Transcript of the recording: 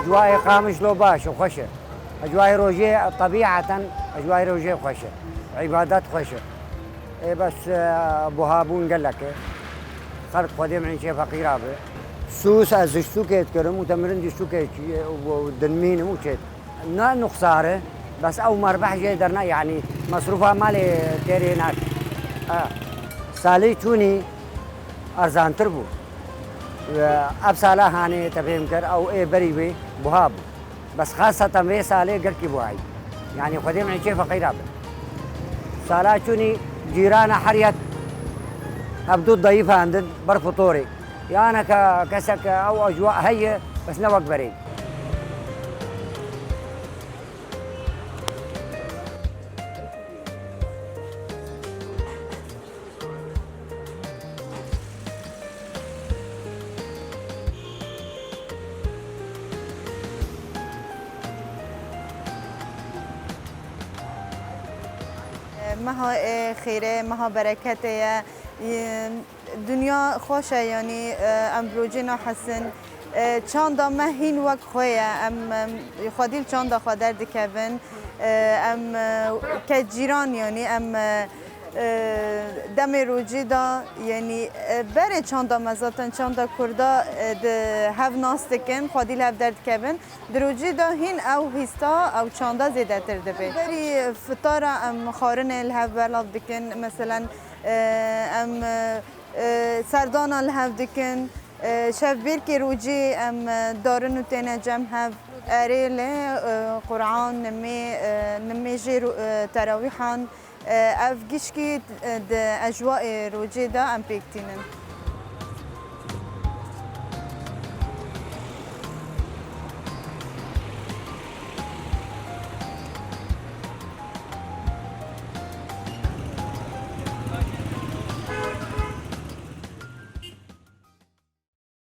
أجواء قامش لو باش وخشة، أجواء روجية طبيعة، أجواء روجية وخشة، عبادات خشة. إيه بس بوهابون قال لك خلق قديم عن شيء فقيرة به سوس از سوكت كرم وتمرن دي سوكت ودنمين وشيت نا نخساره بس أو مربح جاي درنا يعني مصروفها مالي تيري هناك سالي توني أرزان تربو اب سالا هاني تفهم كر او اي بري بي بوهاب بس خاصة تنبيه سالي قركي بوهاي يعني قديم عن شيء فقيرة سالا شوني جيران حريت ابدو ضيفة عند برفطوري يعني كسك او اجواء هي بس نوق بريد مها خیره مها برکته دنیا خوشه یعنی امروجینا حسن چند ما هین وقت خویه خودیل چند خودر دکون که جیران یعنی دم روجی دا یعنی بره چند مزاتن چند کردا هف ناستکن خودیل هف درد کبن دروجی دا هین او هستا او چند زیده تر دبی بری فطاره خارن الهف بلاب دکن مثلا سردان الهف دکن شف بیر که روجی دارن و تینه جمع هف اريل قرآن نمي جي تراويحان افجشكي اجواء روجيدا ام بيكتينن